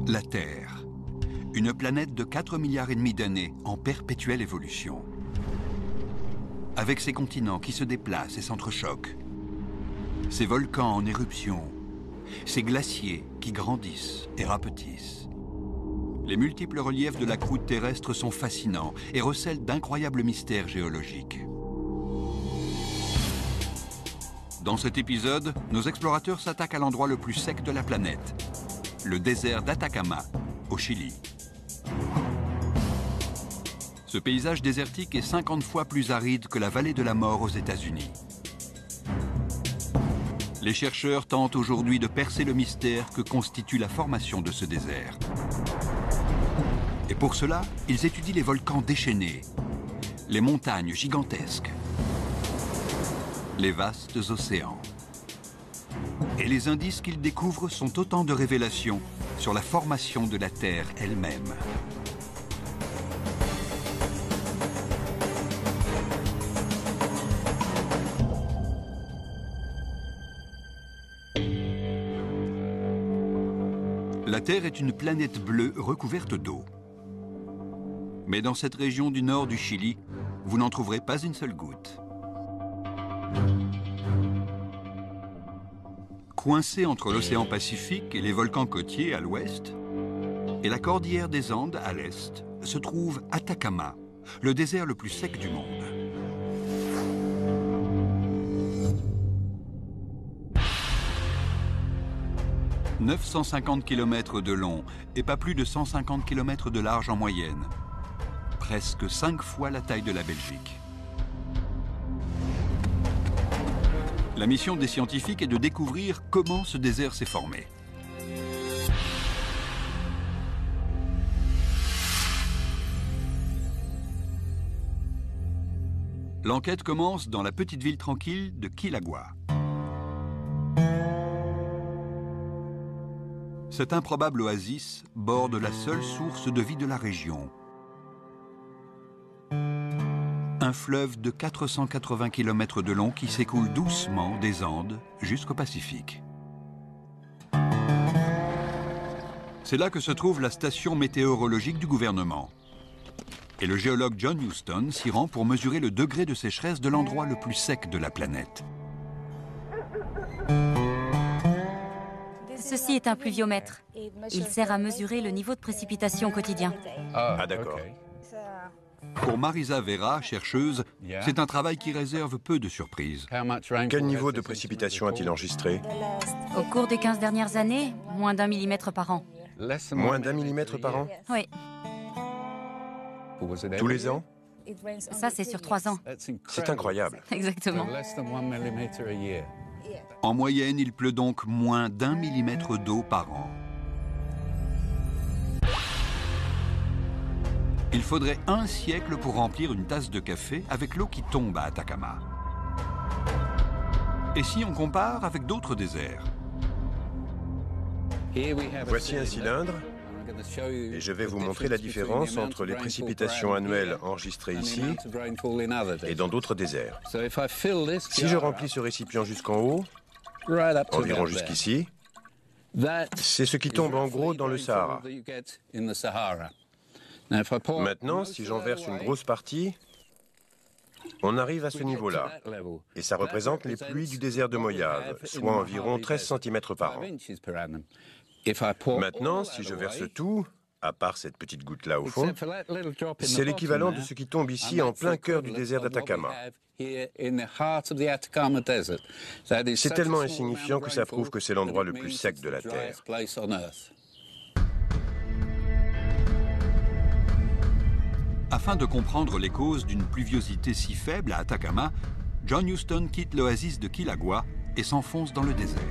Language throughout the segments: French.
La Terre, une planète de 4,5 milliards d'années en perpétuelle évolution. Avec ses continents qui se déplacent et s'entrechoquent, ses volcans en éruption, ses glaciers qui grandissent et rapetissent. Les multiples reliefs de la croûte terrestre sont fascinants et recèlent d'incroyables mystères géologiques. Dans cet épisode, nos explorateurs s'attaquent à l'endroit le plus sec de la planète, le désert d'Atacama, au Chili. Ce paysage désertique est 50 fois plus aride que la vallée de la mort aux États-Unis. Les chercheurs tentent aujourd'hui de percer le mystère que constitue la formation de ce désert. Et pour cela, ils étudient les volcans déchaînés, les montagnes gigantesques, les vastes océans. Et les indices qu'ils découvrent sont autant de révélations sur la formation de la Terre elle-même. La Terre est une planète bleue recouverte d'eau. Mais dans cette région du nord du Chili, vous n'en trouverez pas une seule goutte. Coincée entre l'océan Pacifique et les volcans côtiers à l'ouest, et la cordillère des Andes à l'est, se trouve Atacama, le désert le plus sec du monde. « 950 km de long et pas plus de 150 km de large en moyenne. Presque 5 fois la taille de la Belgique. La mission des scientifiques est de découvrir comment ce désert s'est formé. L'enquête commence dans la petite ville tranquille de Quilagua. Cet improbable oasis borde la seule source de vie de la région. Un fleuve de 480 km de long qui s'écoule doucement des Andes jusqu'au Pacifique. C'est là que se trouve la station météorologique du gouvernement. Et le géologue John Huston s'y rend pour mesurer le degré de sécheresse de l'endroit le plus sec de la planète. Ceci est un pluviomètre. Il sert à mesurer le niveau de précipitation quotidien. Ah, d'accord. Pour Marisa Vera, chercheuse, c'est un travail qui réserve peu de surprises. Quel niveau de précipitation a-t-il enregistré? Au cours des 15 dernières années, moins d'1 millimètre par an. Moins d'1 millimètre par an? Oui, Tous les ans? ça c'est sur 3 ans. C'est incroyable. Exactement. En moyenne, il pleut donc moins d'1 millimètre d'eau par an. Il faudrait un siècle pour remplir une tasse de café avec l'eau qui tombe à Atacama. Et si on compare avec d'autres déserts? Voici un cylindre et je vais vous montrer la différence entre les précipitations annuelles enregistrées ici et dans d'autres déserts. Si je remplis ce récipient jusqu'en haut, environ jusqu'ici, c'est ce qui tombe en gros dans le Sahara. Maintenant, si j'en verse une grosse partie, on arrive à ce niveau-là. Et ça représente les pluies du désert de Mojave, soit environ 13 cm par an. Maintenant, si je verse tout, à part cette petite goutte-là au fond, c'est l'équivalent de ce qui tombe ici en plein cœur du désert d'Atacama. C'est tellement insignifiant que ça prouve que c'est l'endroit le plus sec de la Terre. Afin de comprendre les causes d'une pluviosité si faible à Atacama, John Huston quitte l'oasis de Quilagua et s'enfonce dans le désert.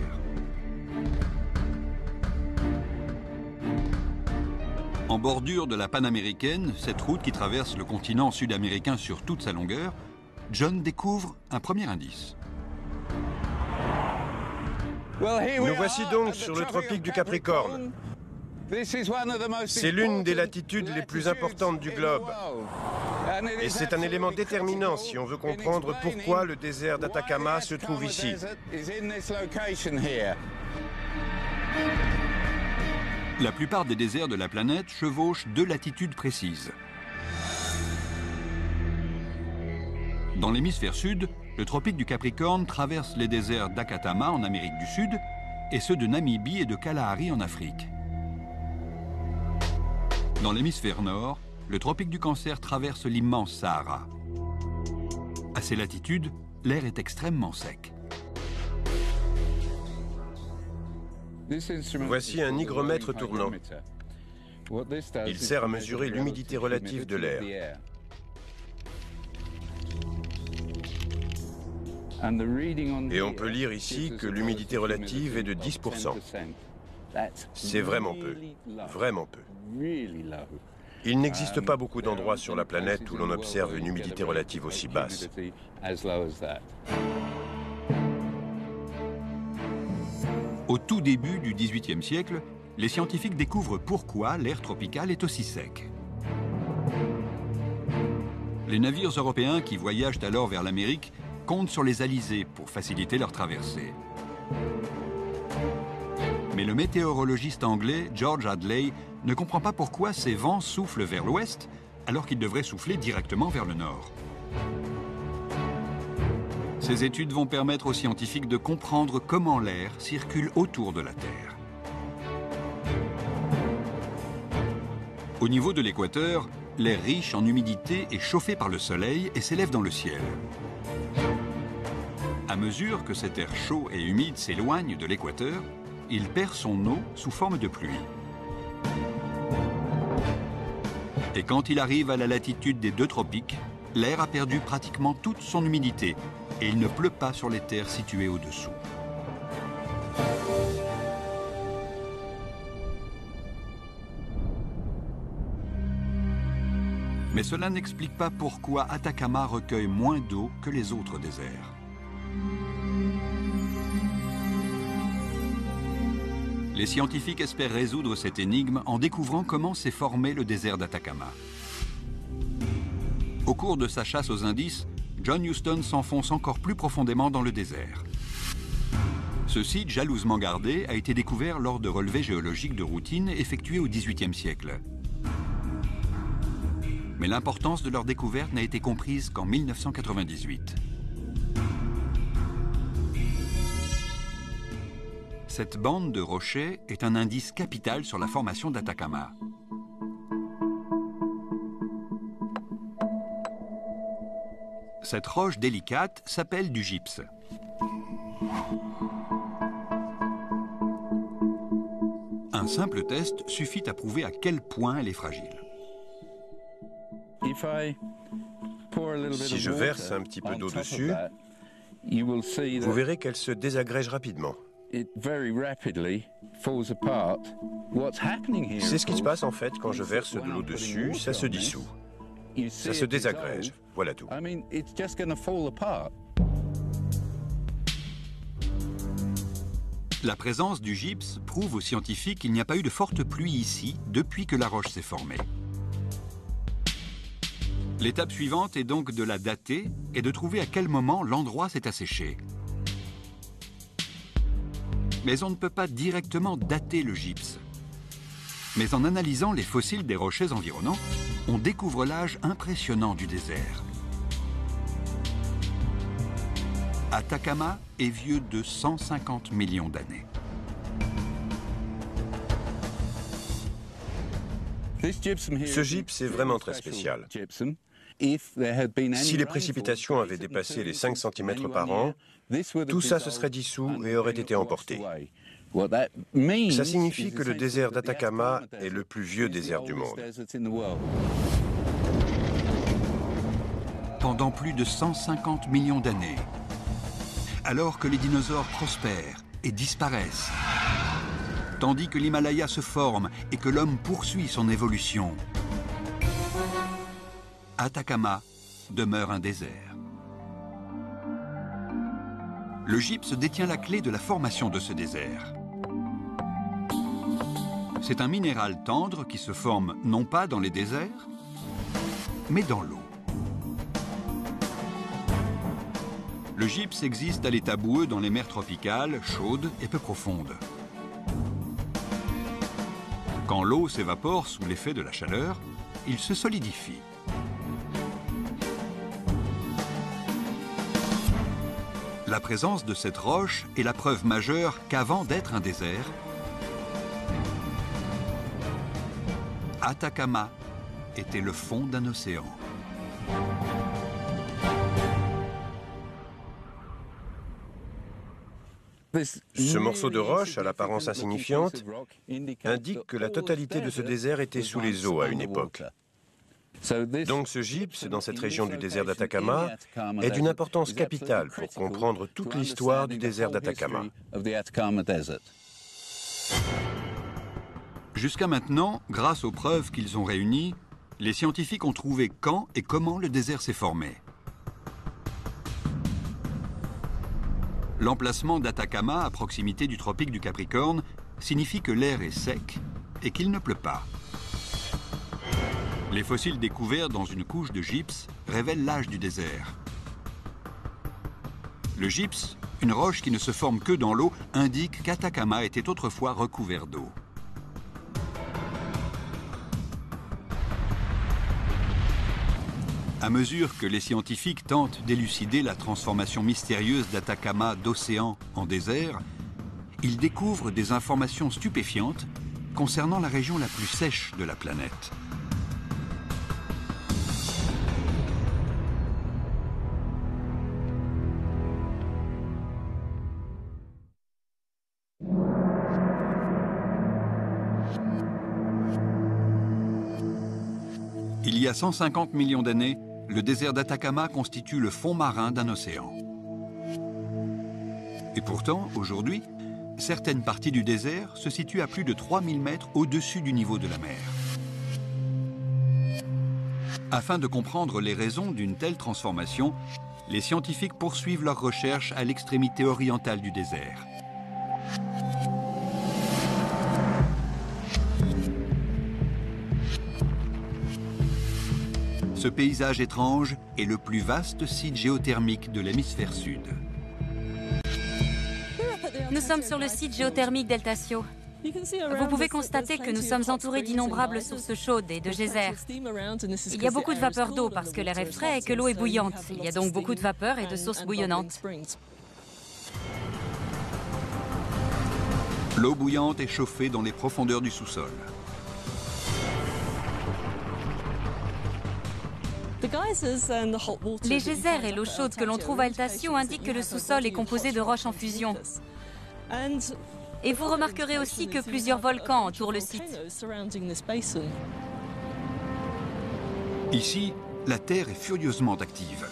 En bordure de la Panaméricaine, cette route qui traverse le continent sud-américain sur toute sa longueur, John découvre un premier indice. Nous voici donc sur le tropique du Capricorne. C'est l'une des latitudes les plus importantes du globe. Et c'est un élément déterminant si on veut comprendre pourquoi le désert d'Atacama se trouve ici. La plupart des déserts de la planète chevauchent 2 latitudes précises. Dans l'hémisphère sud, le tropique du Capricorne traverse les déserts d'Akatama en Amérique du Sud et ceux de Namibie et de Kalahari en Afrique. Dans l'hémisphère nord, le tropique du Cancer traverse l'immense Sahara. À ces latitudes, l'air est extrêmement sec. Voici un hygromètre tournant. Il sert à mesurer l'humidité relative de l'air. Et on peut lire ici que l'humidité relative est de 10%. C'est vraiment peu, vraiment peu. Il n'existe pas beaucoup d'endroits sur la planète où l'on observe une humidité relative aussi basse. Au tout début du XVIIIe siècle, les scientifiques découvrent pourquoi l'air tropical est aussi sec. Les navires européens qui voyagent alors vers l'Amérique comptent sur les alizés pour faciliter leur traversée. Mais le météorologiste anglais George Hadley ne comprend pas pourquoi ces vents soufflent vers l'ouest alors qu'ils devraient souffler directement vers le nord. Ces études vont permettre aux scientifiques de comprendre comment l'air circule autour de la Terre. Au niveau de l'équateur, l'air riche en humidité est chauffé par le soleil et s'élève dans le ciel. À mesure que cet air chaud et humide s'éloigne de l'équateur, il perd son eau sous forme de pluie. Et quand il arrive à la latitude des 2 tropiques, l'air a perdu pratiquement toute son humidité et il ne pleut pas sur les terres situées au-dessous. Mais cela n'explique pas pourquoi Atacama recueille moins d'eau que les autres déserts. Les scientifiques espèrent résoudre cette énigme en découvrant comment s'est formé le désert d'Atacama. Au cours de sa chasse aux indices, John Huston s'enfonce encore plus profondément dans le désert. Ce site jalousement gardé a été découvert lors de relevés géologiques de routine effectués au XVIIIe siècle. Mais l'importance de leur découverte n'a été comprise qu'en 1998. Cette bande de rochers est un indice capital sur la formation d'Atacama. Cette roche délicate s'appelle du gypse. Un simple test suffit à prouver à quel point elle est fragile. Si je verse un petit peu d'eau dessus, vous verrez qu'elle se désagrège rapidement. C'est ce qui se passe en fait quand je verse de l'eau dessus, ça se dissout. Ça se désagrège, voilà tout. La présence du gypse prouve aux scientifiques qu'il n'y a pas eu de forte pluie ici depuis que la roche s'est formée. L'étape suivante est donc de la dater et de trouver à quel moment l'endroit s'est asséché. Mais on ne peut pas directement dater le gypse. Mais en analysant les fossiles des rochers environnants, on découvre l'âge impressionnant du désert. Atacama est vieux de 150 millions d'années. Ce gypse est vraiment très spécial. Si les précipitations avaient dépassé les 5 cm par an, tout ça se serait dissous et aurait été emporté. Ça signifie que le désert d'Atacama est le plus vieux désert du monde. Pendant plus de 150 millions d'années, alors que les dinosaures prospèrent et disparaissent, tandis que l'Himalaya se forme et que l'homme poursuit son évolution, Atacama demeure un désert. Le gypse détient la clé de la formation de ce désert. C'est un minéral tendre qui se forme non pas dans les déserts, mais dans l'eau. Le gypse existe à l'état boueux dans les mers tropicales, chaudes et peu profondes. Quand l'eau s'évapore sous l'effet de la chaleur, il se solidifie. La présence de cette roche est la preuve majeure qu'avant d'être un désert, Atacama était le fond d'un océan. Ce morceau de roche, à l'apparence insignifiante, indique que la totalité de ce désert était sous les eaux à une époque. Donc ce gypse, dans cette région du désert d'Atacama, est d'une importance capitale pour comprendre toute l'histoire du désert d'Atacama. Jusqu'à maintenant, grâce aux preuves qu'ils ont réunies, les scientifiques ont trouvé quand et comment le désert s'est formé. L'emplacement d'Atacama, à proximité du tropique du Capricorne, signifie que l'air est sec et qu'il ne pleut pas. Les fossiles découverts dans une couche de gypse révèlent l'âge du désert. Le gypse, une roche qui ne se forme que dans l'eau, indique qu'Atacama était autrefois recouvert d'eau. À mesure que les scientifiques tentent d'élucider la transformation mystérieuse d'Atacama d'océan en désert, ils découvrent des informations stupéfiantes concernant la région la plus sèche de la planète. Il y a 150 millions d'années, le désert d'Atacama constitue le fond marin d'un océan. Et pourtant, aujourd'hui, certaines parties du désert se situent à plus de 3000 mètres au-dessus du niveau de la mer. Afin de comprendre les raisons d'une telle transformation, les scientifiques poursuivent leurs recherches à l'extrémité orientale du désert. Ce paysage étrange est le plus vaste site géothermique de l'hémisphère sud. Nous sommes sur le site géothermique d'Eltasio. Vous pouvez constater que nous sommes entourés d'innombrables sources chaudes et de geysers. Il y a beaucoup de vapeur d'eau parce que l'air est frais et que l'eau est bouillante. Il y a donc beaucoup de vapeur et de sources bouillonnantes. L'eau bouillante est chauffée dans les profondeurs du sous-sol. Les geysers et l'eau chaude que l'on trouve à Eltasio indiquent que le sous-sol est composé de roches en fusion. Et vous remarquerez aussi que plusieurs volcans entourent le site. Ici, la Terre est furieusement active.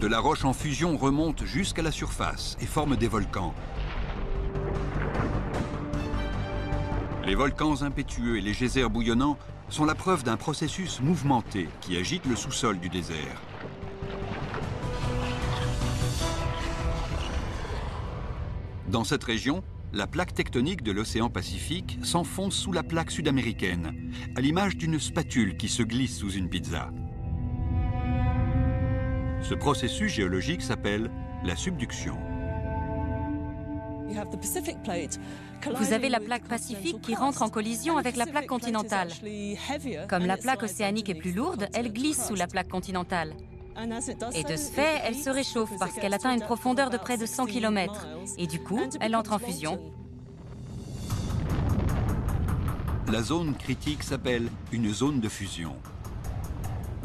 De la roche en fusion remonte jusqu'à la surface et forme des volcans. Les volcans impétueux et les geysers bouillonnants sont la preuve d'un processus mouvementé qui agite le sous-sol du désert. Dans cette région, la plaque tectonique de l'océan Pacifique s'enfonce sous la plaque sud-américaine, à l'image d'une spatule qui se glisse sous une pizza. Ce processus géologique s'appelle la subduction. Vous avez la plaque pacifique qui rentre en collision avec la plaque continentale. Comme la plaque océanique est plus lourde, elle glisse sous la plaque continentale. Et de ce fait, elle se réchauffe parce qu'elle atteint une profondeur de près de 100 km. Et du coup, elle entre en fusion. La zone critique s'appelle une zone de fusion.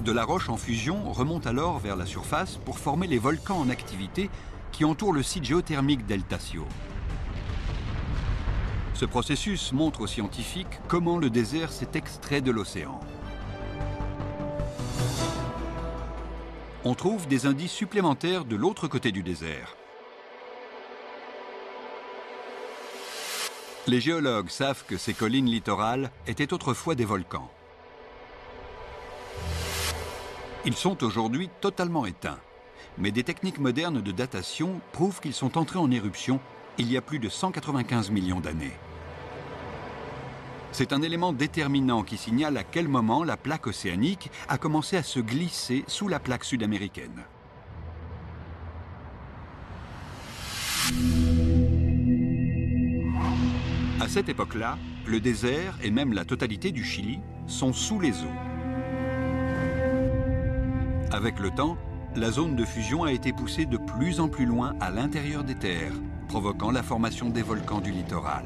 De la roche en fusion remonte alors vers la surface pour former les volcans en activité qui entourent le site géothermique d'Eltasio. Ce processus montre aux scientifiques comment le désert s'est extrait de l'océan. On trouve des indices supplémentaires de l'autre côté du désert. Les géologues savent que ces collines littorales étaient autrefois des volcans. Ils sont aujourd'hui totalement éteints, mais des techniques modernes de datation prouvent qu'ils sont entrés en éruption il y a plus de 195 millions d'années. C'est un élément déterminant qui signale à quel moment la plaque océanique a commencé à se glisser sous la plaque sud-américaine. À cette époque-là, le désert et même la totalité du Chili sont sous les eaux. Avec le temps, la zone de fusion a été poussée de plus en plus loin à l'intérieur des terres, provoquant la formation des volcans du littoral.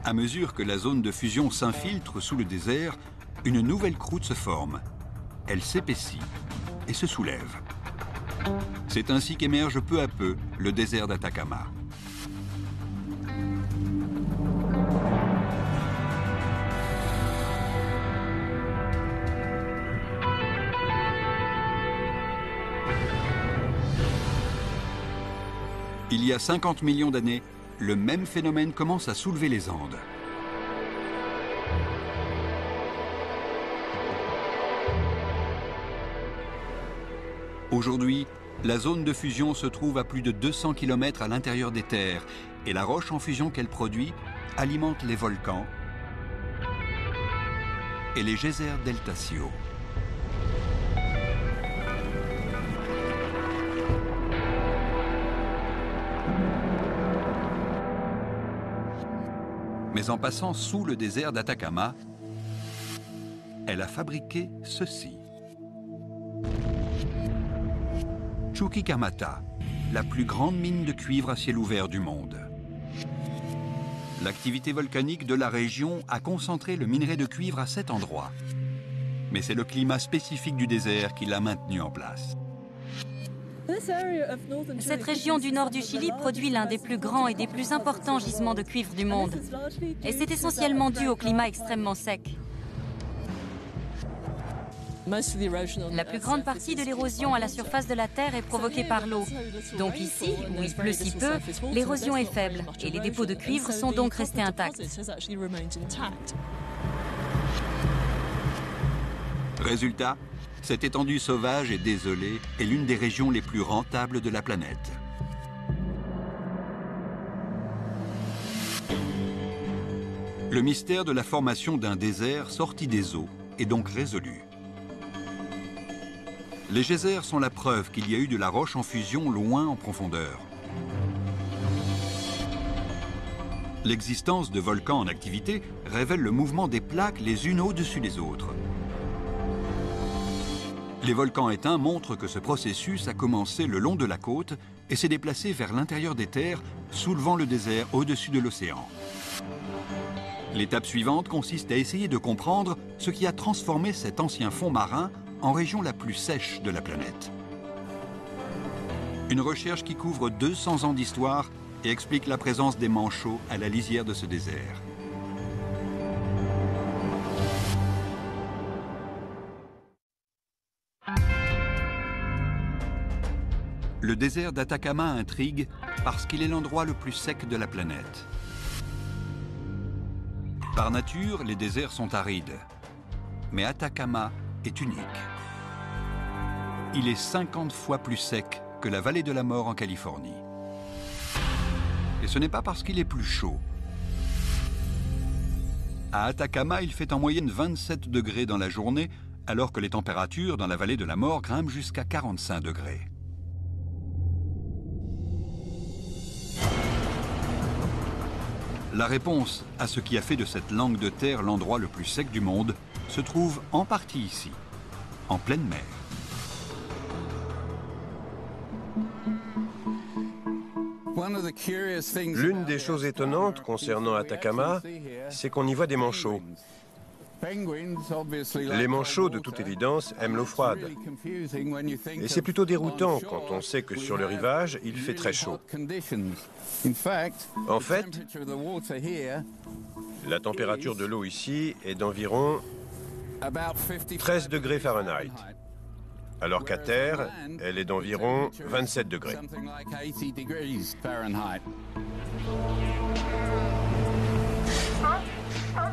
À mesure que la zone de fusion s'infiltre sous le désert, une nouvelle croûte se forme. Elle s'épaissit et se soulève. C'est ainsi qu'émerge peu à peu le désert d'Atacama. Il y a 50 millions d'années, le même phénomène commence à soulever les Andes. Aujourd'hui, la zone de fusion se trouve à plus de 200 km à l'intérieur des terres et la roche en fusion qu'elle produit alimente les volcans et les geysers deltaciaux. Mais en passant sous le désert d'Atacama, elle a fabriqué ceci. Chuquicamata, la plus grande mine de cuivre à ciel ouvert du monde. L'activité volcanique de la région a concentré le minerai de cuivre à cet endroit. Mais c'est le climat spécifique du désert qui l'a maintenu en place. Cette région du nord du Chili produit l'un des plus grands et des plus importants gisements de cuivre du monde. Et c'est essentiellement dû au climat extrêmement sec. La plus grande partie de l'érosion à la surface de la Terre est provoquée par l'eau. Donc ici, où il pleut si peu, l'érosion est faible et les dépôts de cuivre sont donc restés intacts. Résultat, cette étendue sauvage et désolée est l'une des régions les plus rentables de la planète. Le mystère de la formation d'un désert sorti des eaux est donc résolu. Les geysers sont la preuve qu'il y a eu de la roche en fusion loin en profondeur. L'existence de volcans en activité révèle le mouvement des plaques les unes au-dessus des autres. Les volcans éteints montrent que ce processus a commencé le long de la côte et s'est déplacé vers l'intérieur des terres, soulevant le désert au-dessus de l'océan. L'étape suivante consiste à essayer de comprendre ce qui a transformé cet ancien fond marin en région la plus sèche de la planète. Une recherche qui couvre 200 ans d'histoire et explique la présence des manchots à la lisière de ce désert. Le désert d'Atacama intrigue parce qu'il est l'endroit le plus sec de la planète. Par nature, les déserts sont arides. Mais Atacama est unique. Il est 50 fois plus sec que la vallée de la mort en Californie. Et ce n'est pas parce qu'il est plus chaud. À Atacama, il fait en moyenne 27 degrés dans la journée, alors que les températures dans la vallée de la mort grimpent jusqu'à 45 degrés. La réponse à ce qui a fait de cette langue de terre l'endroit le plus sec du monde se trouve en partie ici, en pleine mer. L'une des choses étonnantes concernant Atacama, c'est qu'on y voit des manchots. Les manchots, de toute évidence, aiment l'eau froide. Et c'est plutôt déroutant quand on sait que sur le rivage, il fait très chaud. En fait, la température de l'eau ici est d'environ 13 degrés Fahrenheit, alors qu'à terre, elle est d'environ 27 degrés.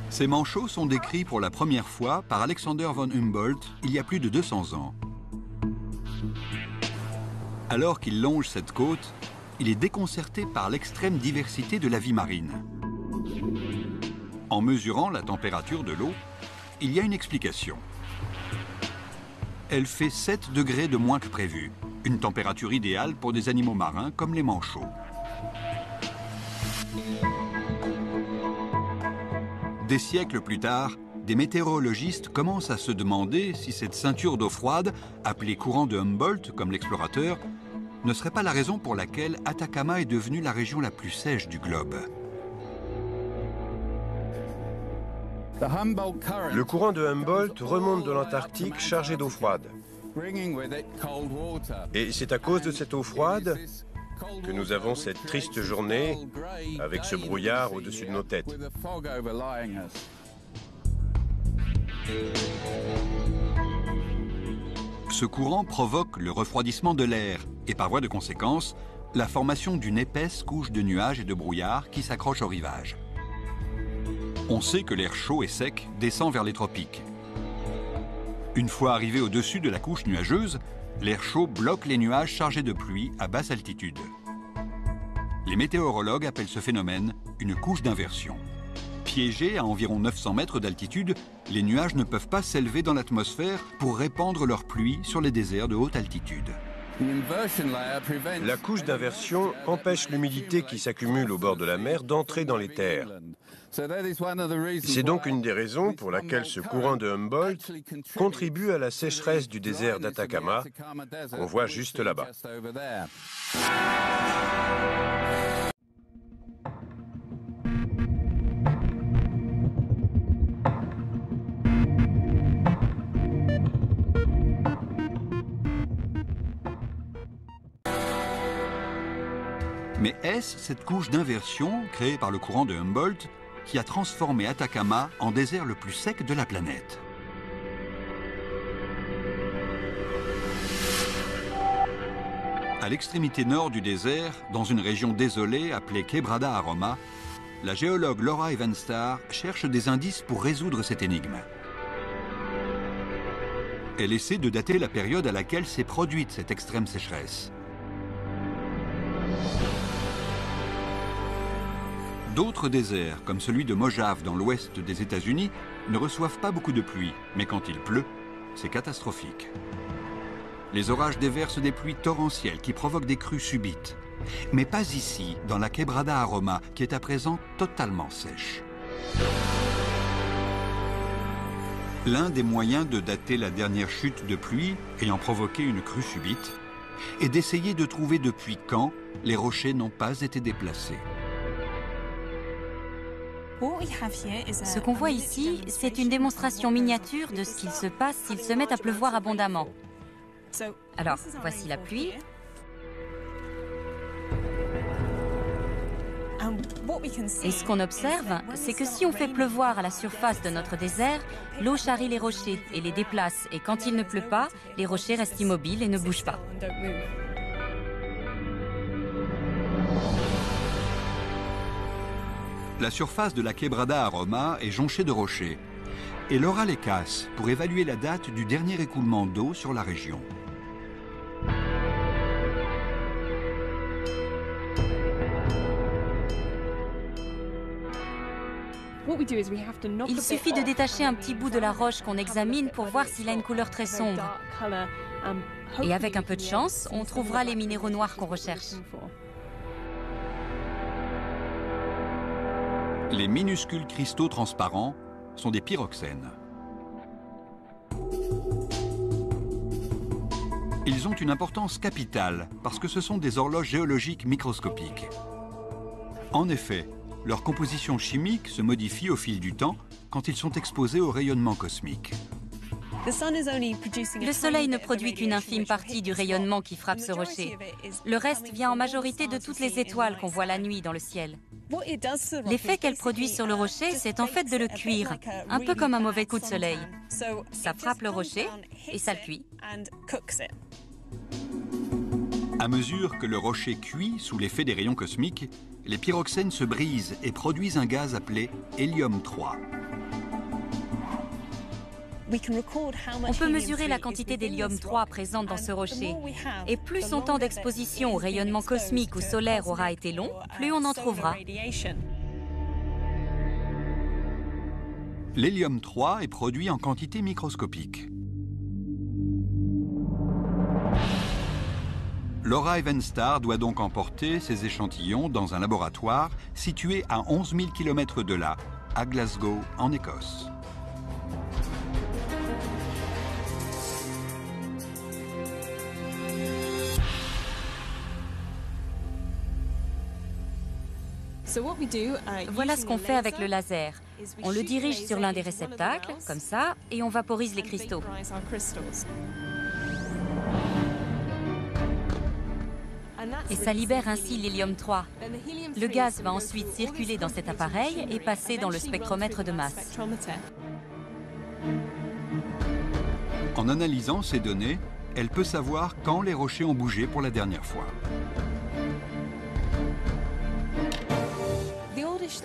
Ces manchots sont décrits pour la première fois par Alexander von Humboldt il y a plus de 200 ans. Alors qu'il longe cette côte, il est déconcerté par l'extrême diversité de la vie marine. En mesurant la température de l'eau, il y a une explication. Elle fait 7 degrés de moins que prévu, une température idéale pour des animaux marins comme les manchots. Des siècles plus tard, des météorologistes commencent à se demander si cette ceinture d'eau froide, appelée courant de Humboldt comme l'explorateur, ne serait pas la raison pour laquelle Atacama est devenue la région la plus sèche du globe. Le courant de Humboldt remonte de l'Antarctique chargé d'eau froide. Et c'est à cause de cette eau froide que nous avons cette triste journée avec ce brouillard au-dessus de nos têtes. Ce courant provoque le refroidissement de l'air et par voie de conséquence, la formation d'une épaisse couche de nuages et de brouillard qui s'accroche au rivage. On sait que l'air chaud et sec descend vers les tropiques. Une fois arrivé au-dessus de la couche nuageuse, l'air chaud bloque les nuages chargés de pluie à basse altitude. Les météorologues appellent ce phénomène une couche d'inversion. Piégés à environ 900 mètres d'altitude, les nuages ne peuvent pas s'élever dans l'atmosphère pour répandre leur pluie sur les déserts de haute altitude. La couche d'inversion empêche l'humidité qui s'accumule au bord de la mer d'entrer dans les terres. C'est donc une des raisons pour laquelle ce courant de Humboldt contribue à la sécheresse du désert d'Atacama, qu'on voit juste là-bas. Mais est-ce cette couche d'inversion, créée par le courant de Humboldt, qui a transformé Atacama en désert le plus sec de la planète? À l'extrémité nord du désert, dans une région désolée appelée Quebrada Aroma, la géologue Laura Evanstar cherche des indices pour résoudre cette énigme. Elle essaie de dater la période à laquelle s'est produite cette extrême sécheresse. D'autres déserts, comme celui de Mojave dans l'ouest des États-Unis, ne reçoivent pas beaucoup de pluie, mais quand il pleut, c'est catastrophique. Les orages déversent des pluies torrentielles qui provoquent des crues subites. Mais pas ici, dans la Quebrada Aroma, qui est à présent totalement sèche. L'un des moyens de dater la dernière chute de pluie ayant provoqué une crue subite est d'essayer de trouver depuis quand les rochers n'ont pas été déplacés. Ce qu'on voit ici, c'est une démonstration miniature de ce qu'il se passe s'il se met à pleuvoir abondamment. Alors, voici la pluie. Et ce qu'on observe, c'est que si on fait pleuvoir à la surface de notre désert, l'eau charrie les rochers et les déplace. Et quand il ne pleut pas, les rochers restent immobiles et ne bougent pas. La surface de la Quebrada Aroma est jonchée de rochers. Et Laura les casse pour évaluer la date du dernier écoulement d'eau sur la région. Il suffit de détacher un petit bout de la roche qu'on examine pour voir s'il a une couleur très sombre. Et avec un peu de chance, on trouvera les minéraux noirs qu'on recherche. Les minuscules cristaux transparents sont des pyroxènes. Ils ont une importance capitale parce que ce sont des horloges géologiques microscopiques. En effet, leur composition chimique se modifie au fil du temps quand ils sont exposés au rayonnement cosmique. Le Soleil ne produit qu'une infime partie du rayonnement qui frappe ce rocher. Le reste vient en majorité de toutes les étoiles qu'on voit la nuit dans le ciel. L'effet qu'elle produit sur le rocher, c'est en fait de le cuire, un peu comme un mauvais coup de soleil. Ça frappe le rocher et ça le cuit. À mesure que le rocher cuit sous l'effet des rayons cosmiques, les pyroxènes se brisent et produisent un gaz appelé hélium 3. On peut mesurer la quantité d'hélium 3 présente dans ce rocher. Et plus son temps d'exposition au rayonnement cosmique ou solaire aura été long, plus on en trouvera. L'hélium 3 est produit en quantité microscopique. Laura Evenstar doit donc emporter ses échantillons dans un laboratoire situé à 11 000 km de là, à Glasgow, en Écosse. Voilà ce qu'on fait avec le laser. On le dirige sur l'un des réceptacles, comme ça, et on vaporise les cristaux. Et ça libère ainsi l'hélium 3. Le gaz va ensuite circuler dans cet appareil et passer dans le spectromètre de masse. En analysant ces données, elle peut savoir quand les rochers ont bougé pour la dernière fois.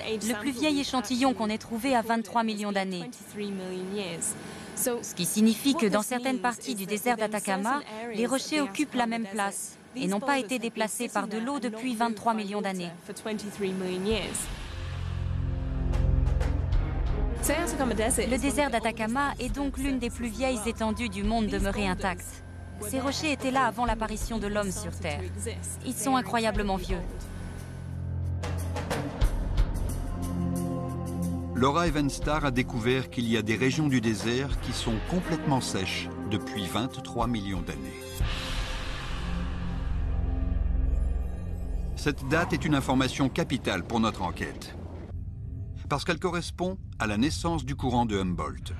Le plus vieil échantillon qu'on ait trouvé a 23 millions d'années. Ce qui signifie que dans certaines parties du désert d'Atacama, les rochers occupent la même place et n'ont pas été déplacés par de l'eau depuis 23 millions d'années. Le désert d'Atacama est donc l'une des plus vieilles étendues du monde demeurées intactes. Ces rochers étaient là avant l'apparition de l'homme sur Terre. Ils sont incroyablement vieux. Laura Evenstar a découvert qu'il y a des régions du désert qui sont complètement sèches depuis 23 millions d'années. Cette date est une information capitale pour notre enquête, parce qu'elle correspond à la naissance du courant de Humboldt.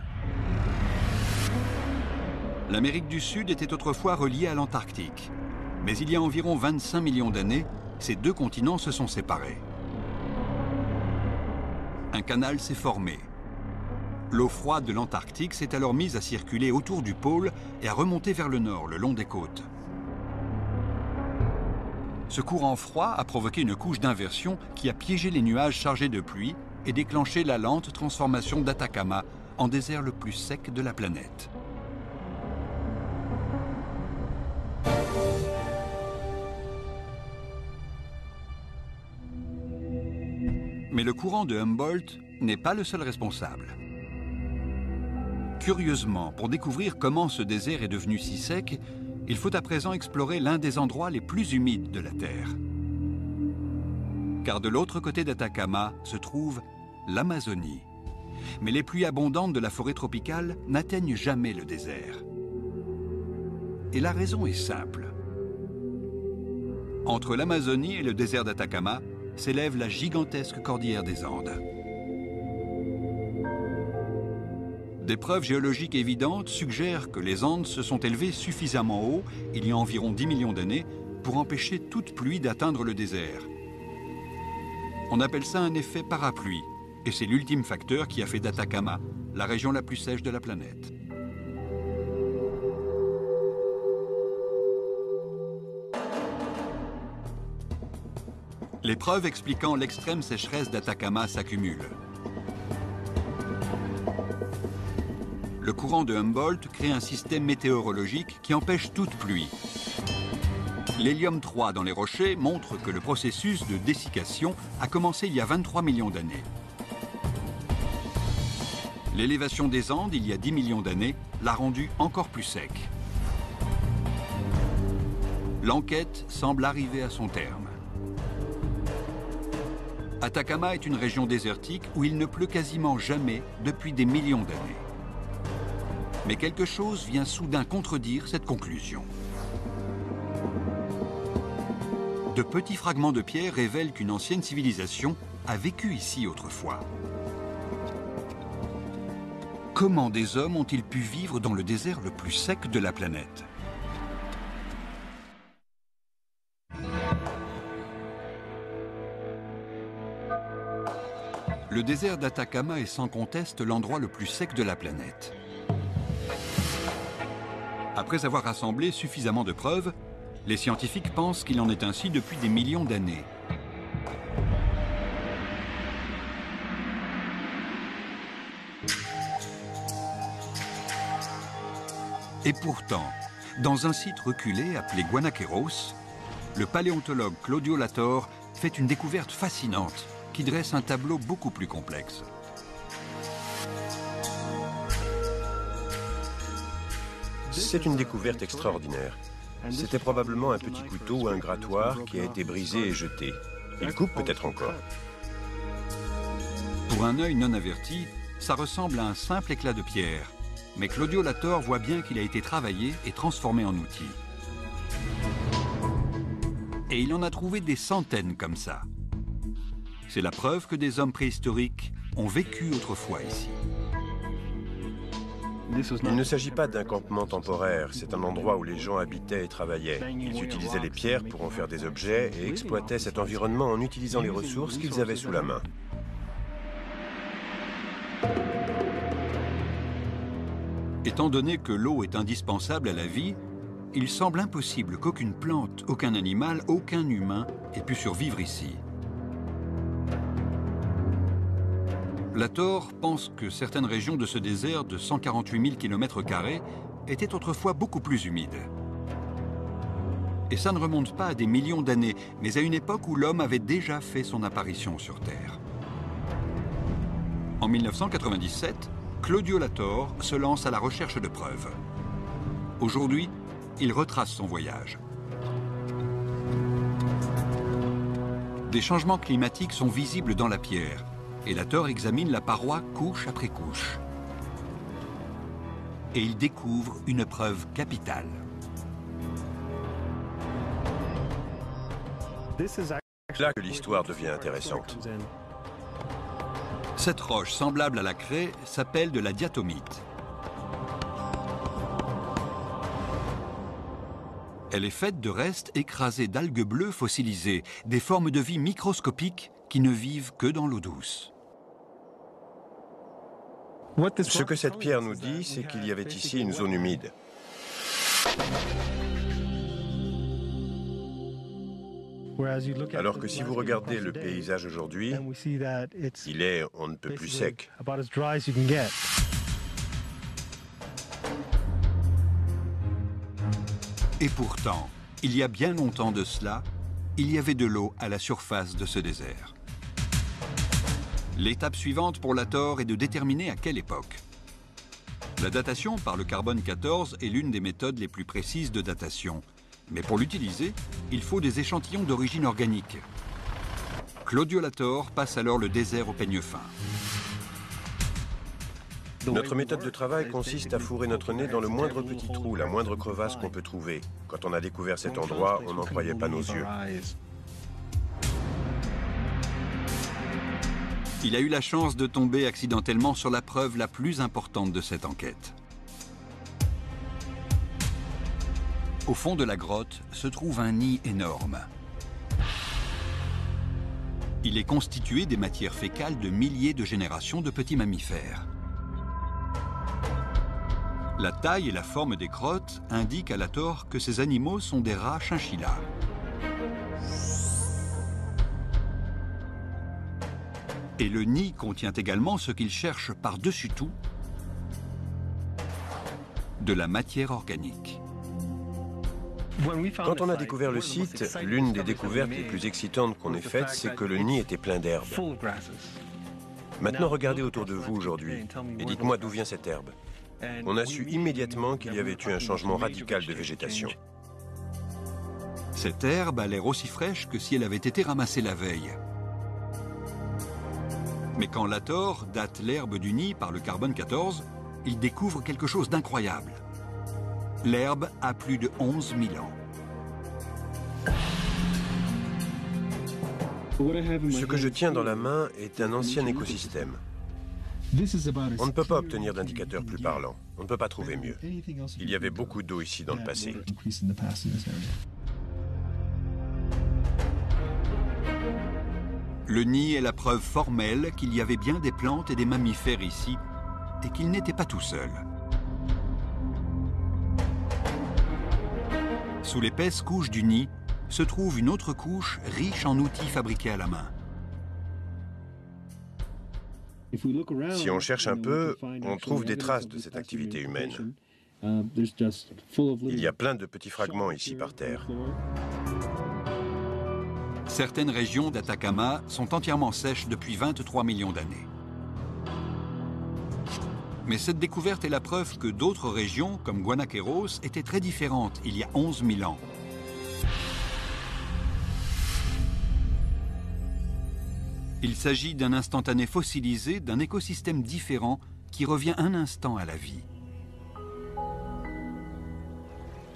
L'Amérique du Sud était autrefois reliée à l'Antarctique, mais il y a environ 25 millions d'années, ces deux continents se sont séparés. Un canal s'est formé. L'eau froide de l'Antarctique s'est alors mise à circuler autour du pôle et à remonter vers le nord, le long des côtes. Ce courant froid a provoqué une couche d'inversion qui a piégé les nuages chargés de pluie et déclenché la lente transformation d'Atacama en désert le plus sec de la planète. Mais le courant de Humboldt n'est pas le seul responsable. Curieusement, pour découvrir comment ce désert est devenu si sec, il faut à présent explorer l'un des endroits les plus humides de la Terre. Car de l'autre côté d'Atacama se trouve l'Amazonie. Mais les pluies abondantes de la forêt tropicale n'atteignent jamais le désert. Et la raison est simple. Entre l'Amazonie et le désert d'Atacama s'élève la gigantesque cordillère des Andes. Des preuves géologiques évidentes suggèrent que les Andes se sont élevées suffisamment haut, il y a environ 10 millions d'années, pour empêcher toute pluie d'atteindre le désert. On appelle ça un effet parapluie, et c'est l'ultime facteur qui a fait d'Atacama la région la plus sèche de la planète. Les preuves expliquant l'extrême sécheresse d'Atacama s'accumulent. Le courant de Humboldt crée un système météorologique qui empêche toute pluie. L'hélium 3 dans les rochers montre que le processus de dessiccation a commencé il y a 23 millions d'années. L'élévation des Andes, il y a 10 millions d'années, l'a rendu encore plus sec. L'enquête semble arriver à son terme. Atacama est une région désertique où il ne pleut quasiment jamais depuis des millions d'années. Mais quelque chose vient soudain contredire cette conclusion. De petits fragments de pierre révèlent qu'une ancienne civilisation a vécu ici autrefois. Comment des hommes ont-ils pu vivre dans le désert le plus sec de la planète ? Le désert d'Atacama est sans conteste l'endroit le plus sec de la planète. Après avoir rassemblé suffisamment de preuves, les scientifiques pensent qu'il en est ainsi depuis des millions d'années. Et pourtant, dans un site reculé appelé Guanaqueros, le paléontologue Claudio Latorre fait une découverte fascinante qui dresse un tableau beaucoup plus complexe. C'est une découverte extraordinaire. C'était probablement un petit couteau ou un grattoir qui a été brisé et jeté. Il coupe peut-être encore. Pour un œil non averti, ça ressemble à un simple éclat de pierre. Mais Claudio Latorre voit bien qu'il a été travaillé et transformé en outil. Et il en a trouvé des centaines comme ça. C'est la preuve que des hommes préhistoriques ont vécu autrefois ici. Il ne s'agit pas d'un campement temporaire, c'est un endroit où les gens habitaient et travaillaient. Ils utilisaient les pierres pour en faire des objets et exploitaient cet environnement en utilisant les ressources qu'ils avaient sous la main. Étant donné que l'eau est indispensable à la vie, il semble impossible qu'aucune plante, aucun animal, aucun humain ait pu survivre ici. Latorre pense que certaines régions de ce désert de 148 000 km² étaient autrefois beaucoup plus humides. Et ça ne remonte pas à des millions d'années, mais à une époque où l'homme avait déjà fait son apparition sur Terre. En 1997, Claudio Latorre se lance à la recherche de preuves. Aujourd'hui, il retrace son voyage. Des changements climatiques sont visibles dans la pierre, et Latorre examine la paroi couche après couche. Et il découvre une preuve capitale. C'est là que l'histoire devient intéressante. Cette roche semblable à la craie s'appelle de la diatomite. Elle est faite de restes écrasés d'algues bleues fossilisées, des formes de vie microscopiques qui ne vivent que dans l'eau douce. Ce que cette pierre nous dit, c'est qu'il y avait ici une zone humide. Alors que si vous regardez le paysage aujourd'hui, il est on ne peut plus sec. Et pourtant, il y a bien longtemps de cela, il y avait de l'eau à la surface de ce désert. L'étape suivante pour Latorre est de déterminer à quelle époque. La datation par le carbone 14 est l'une des méthodes les plus précises de datation. Mais pour l'utiliser, il faut des échantillons d'origine organique. Claudio Latorre passe alors le désert au peigne fin. Notre méthode de travail consiste à fourrer notre nez dans le moindre petit trou, la moindre crevasse qu'on peut trouver. Quand on a découvert cet endroit, on n'en croyait pas nos yeux. Il a eu la chance de tomber accidentellement sur la preuve la plus importante de cette enquête. Au fond de la grotte se trouve un nid énorme. Il est constitué des matières fécales de milliers de générations de petits mammifères. La taille et la forme des crottes indiquent à Latorre que ces animaux sont des rats chinchillas. Et le nid contient également ce qu'il cherche par-dessus tout, de la matière organique. Quand on a découvert le site, l'une des découvertes les plus excitantes qu'on ait faites, c'est que le nid était plein d'herbes. Maintenant, regardez autour de vous aujourd'hui et dites-moi d'où vient cette herbe. On a su immédiatement qu'il y avait eu un changement radical de végétation. Cette herbe a l'air aussi fraîche que si elle avait été ramassée la veille. Mais quand Latorre date l'herbe du nid par le carbone 14, il découvre quelque chose d'incroyable. L'herbe a plus de 11 000 ans. Ce que je tiens dans la main est un ancien écosystème. On ne peut pas obtenir d'indicateurs plus parlants. On ne peut pas trouver mieux. Il y avait beaucoup d'eau ici dans le passé. Le nid est la preuve formelle qu'il y avait bien des plantes et des mammifères ici, et qu'il n'était pas tout seul. Sous l'épaisse couche du nid se trouve une autre couche riche en outils fabriqués à la main. Si on cherche un peu, on trouve des traces de cette activité humaine. Il y a plein de petits fragments ici par terre. Certaines régions d'Atacama sont entièrement sèches depuis 23 millions d'années. Mais cette découverte est la preuve que d'autres régions, comme Guanaqueros, étaient très différentes il y a 11 000 ans. Il s'agit d'un instantané fossilisé d'un écosystème différent qui revient un instant à la vie.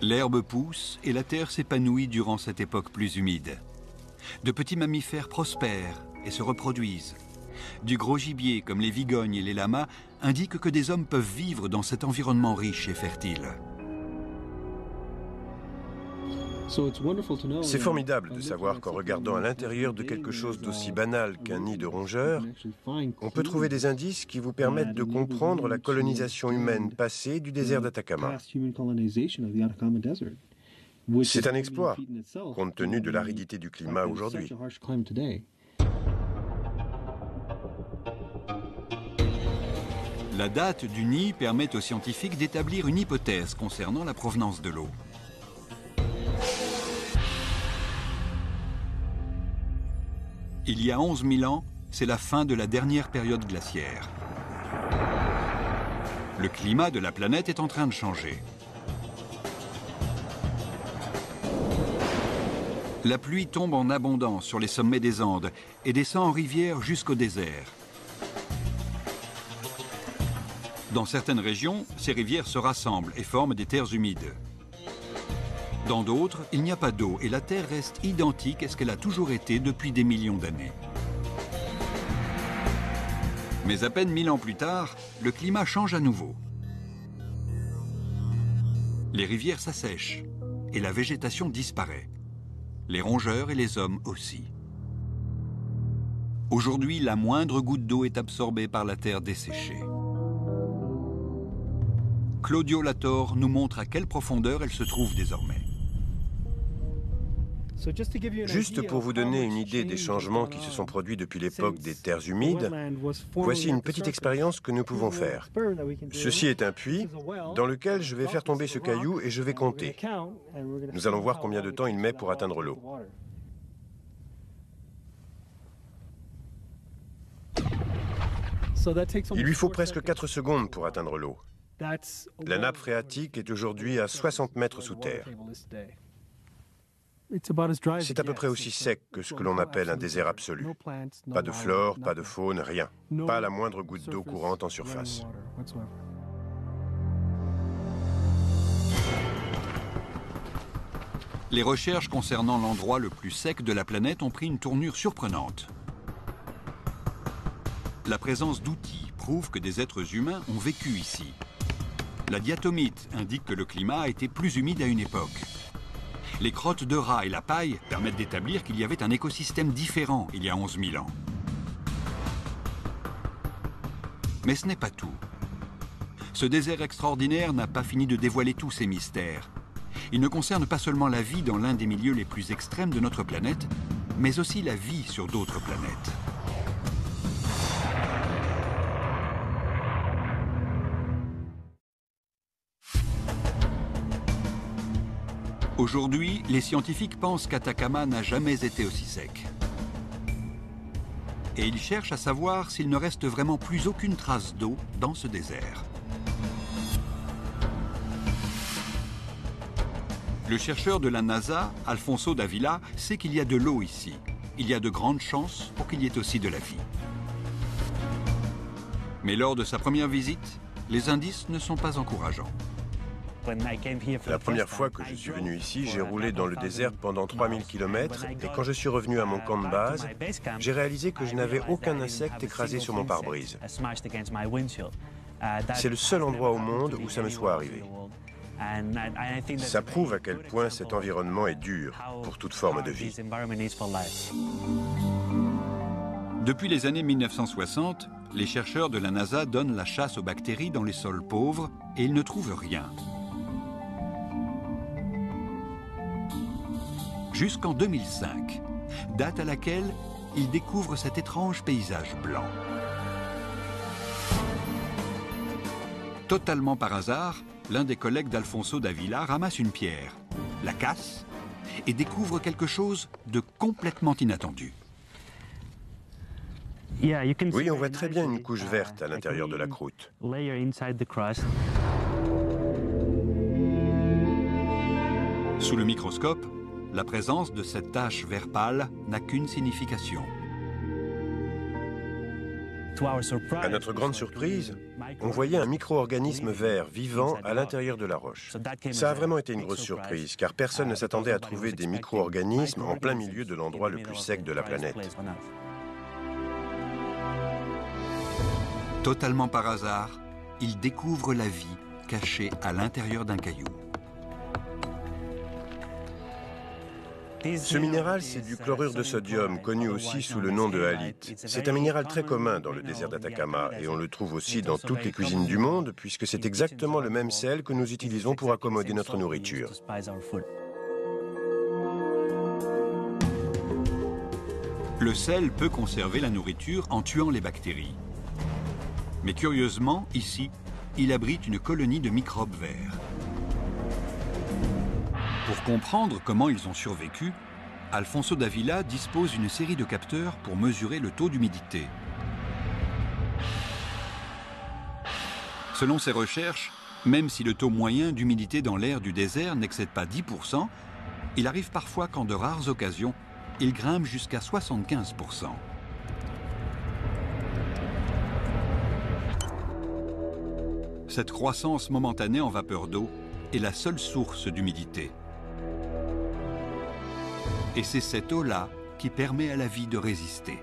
L'herbe pousse et la terre s'épanouit durant cette époque plus humide. De petits mammifères prospèrent et se reproduisent. Du gros gibier, comme les vigognes et les lamas, indiquent que des hommes peuvent vivre dans cet environnement riche et fertile. C'est formidable de savoir qu'en regardant à l'intérieur de quelque chose d'aussi banal qu'un nid de rongeurs, on peut trouver des indices qui vous permettent de comprendre la colonisation humaine passée du désert d'Atacama. C'est un exploit, compte tenu de l'aridité du climat aujourd'hui. La date du nid permet aux scientifiques d'établir une hypothèse concernant la provenance de l'eau. Il y a 11 000 ans, c'est la fin de la dernière période glaciaire. Le climat de la planète est en train de changer. La pluie tombe en abondance sur les sommets des Andes et descend en rivière jusqu'au désert. Dans certaines régions, ces rivières se rassemblent et forment des terres humides. Dans d'autres, il n'y a pas d'eau et la terre reste identique à ce qu'elle a toujours été depuis des millions d'années. Mais à peine 1000 ans plus tard, le climat change à nouveau. Les rivières s'assèchent et la végétation disparaît. Les rongeurs et les hommes aussi. Aujourd'hui, la moindre goutte d'eau est absorbée par la terre desséchée. Claudio Latorre nous montre à quelle profondeur elle se trouve désormais. Juste pour vous donner une idée des changements qui se sont produits depuis l'époque des terres humides, voici une petite expérience que nous pouvons faire. Ceci est un puits dans lequel je vais faire tomber ce caillou et je vais compter. Nous allons voir combien de temps il met pour atteindre l'eau. Il lui faut presque 4 secondes pour atteindre l'eau. La nappe phréatique est aujourd'hui à 60 mètres sous terre. C'est à peu près aussi sec que ce que l'on appelle un désert absolu. Pas de flore, pas de faune, rien. Pas la moindre goutte d'eau courante en surface. Les recherches concernant l'endroit le plus sec de la planète ont pris une tournure surprenante. La présence d'outils prouve que des êtres humains ont vécu ici. La diatomite indique que le climat a été plus humide à une époque. Les crottes de rats et la paille permettent d'établir qu'il y avait un écosystème différent il y a 11 000 ans. Mais ce n'est pas tout. Ce désert extraordinaire n'a pas fini de dévoiler tous ses mystères. Il ne concerne pas seulement la vie dans l'un des milieux les plus extrêmes de notre planète, mais aussi la vie sur d'autres planètes. Aujourd'hui, les scientifiques pensent qu'Atacama n'a jamais été aussi sec. Et ils cherchent à savoir s'il ne reste vraiment plus aucune trace d'eau dans ce désert. Le chercheur de la NASA, Alfonso Davila, sait qu'il y a de l'eau ici. Il y a de grandes chances pour qu'il y ait aussi de la vie. Mais lors de sa première visite, les indices ne sont pas encourageants. La première fois que je suis venu ici, j'ai roulé dans le désert pendant 3000 km et quand je suis revenu à mon camp de base, j'ai réalisé que je n'avais aucun insecte écrasé sur mon pare-brise. C'est le seul endroit au monde où ça me soit arrivé. Ça prouve à quel point cet environnement est dur pour toute forme de vie. Depuis les années 1960, les chercheurs de la NASA donnent la chasse aux bactéries dans les sols pauvres et ils ne trouvent rien. Jusqu'en 2005, date à laquelle ils découvrent cet étrange paysage blanc. Totalement par hasard, l'un des collègues d'Alfonso Davila ramasse une pierre, la casse et découvre quelque chose de complètement inattendu. Oui, on voit très bien une couche verte à l'intérieur de la croûte. Sous le microscope, la présence de cette tache vert pâle n'a qu'une signification. À notre grande surprise, on voyait un micro-organisme vert vivant à l'intérieur de la roche. Ça a vraiment été une grosse surprise, car personne ne s'attendait à trouver des micro-organismes en plein milieu de l'endroit le plus sec de la planète. Totalement par hasard, il découvre la vie cachée à l'intérieur d'un caillou. Ce minéral, c'est du chlorure de sodium, connu aussi sous le nom de halite. C'est un minéral très commun dans le désert d'Atacama et on le trouve aussi dans toutes les cuisines du monde, puisque c'est exactement le même sel que nous utilisons pour accommoder notre nourriture. Le sel peut conserver la nourriture en tuant les bactéries. Mais curieusement, ici, il abrite une colonie de microbes verts. Pour comprendre comment ils ont survécu, Alfonso Davila dispose d'une série de capteurs pour mesurer le taux d'humidité. Selon ses recherches, même si le taux moyen d'humidité dans l'air du désert n'excède pas 10%, il arrive parfois qu'en de rares occasions, il grimpe jusqu'à 75%. Cette croissance momentanée en vapeur d'eau est la seule source d'humidité. Et c'est cette eau-là qui permet à la vie de résister.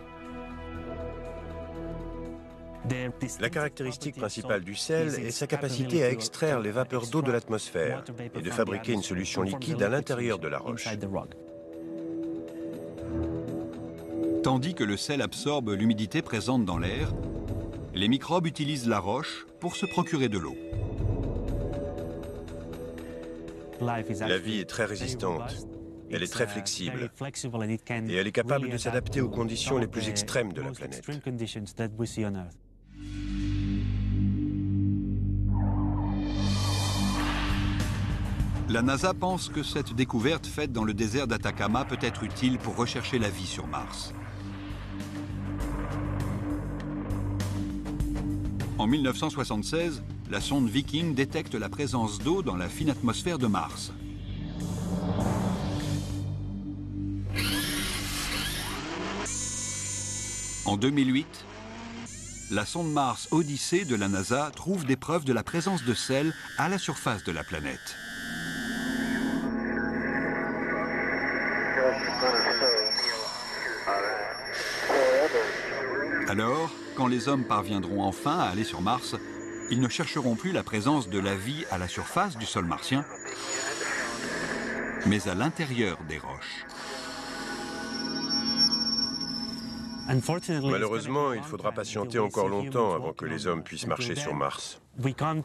La caractéristique principale du sel est sa capacité à extraire les vapeurs d'eau de l'atmosphère et de fabriquer une solution liquide à l'intérieur de la roche. Tandis que le sel absorbe l'humidité présente dans l'air, les microbes utilisent la roche pour se procurer de l'eau. La vie est très résistante. Elle est très flexible et elle est capable de s'adapter aux conditions les plus extrêmes de la planète. La NASA pense que cette découverte faite dans le désert d'Atacama peut être utile pour rechercher la vie sur Mars. En 1976, la sonde Viking détecte la présence d'eau dans la fine atmosphère de Mars. En 2008, la sonde Mars Odyssey de la NASA trouve des preuves de la présence de sel à la surface de la planète. Alors, quand les hommes parviendront enfin à aller sur Mars, ils ne chercheront plus la présence de la vie à la surface du sol martien, mais à l'intérieur des roches. Malheureusement, il faudra patienter encore longtemps avant que les hommes puissent marcher sur Mars.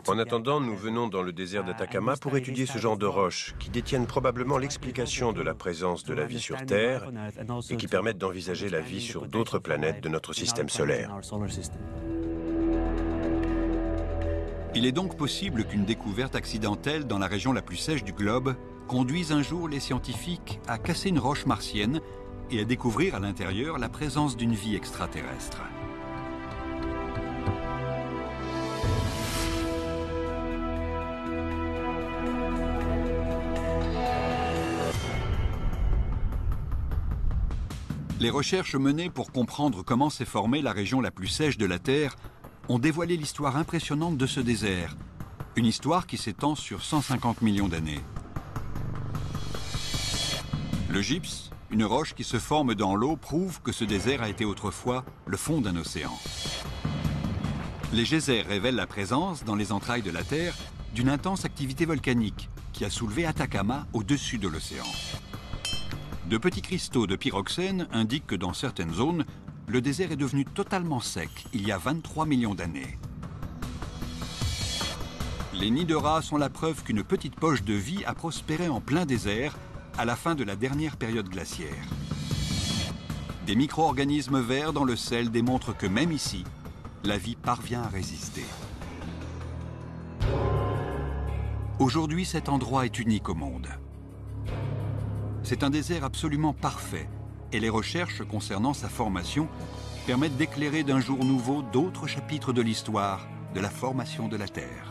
En attendant, nous venons dans le désert d'Atacama pour étudier ce genre de roches qui détiennent probablement l'explication de la présence de la vie sur Terre et qui permettent d'envisager la vie sur d'autres planètes de notre système solaire. Il est donc possible qu'une découverte accidentelle dans la région la plus sèche du globe conduise un jour les scientifiques à casser une roche martienne et à découvrir à l'intérieur la présence d'une vie extraterrestre. Les recherches menées pour comprendre comment s'est formée la région la plus sèche de la Terre ont dévoilé l'histoire impressionnante de ce désert, une histoire qui s'étend sur 150 millions d'années. Le gypse, une roche qui se forme dans l'eau, prouve que ce désert a été autrefois le fond d'un océan. Les geysers révèlent la présence, dans les entrailles de la Terre, d'une intense activité volcanique qui a soulevé Atacama au-dessus de l'océan. De petits cristaux de pyroxène indiquent que dans certaines zones, le désert est devenu totalement sec il y a 23 millions d'années. Les nids de rats sont la preuve qu'une petite poche de vie a prospéré en plein désert à la fin de la dernière période glaciaire. Des micro-organismes verts dans le sel démontrent que même ici, la vie parvient à résister. Aujourd'hui, cet endroit est unique au monde. C'est un désert absolument parfait et les recherches concernant sa formation permettent d'éclairer d'un jour nouveau d'autres chapitres de l'histoire de la formation de la Terre.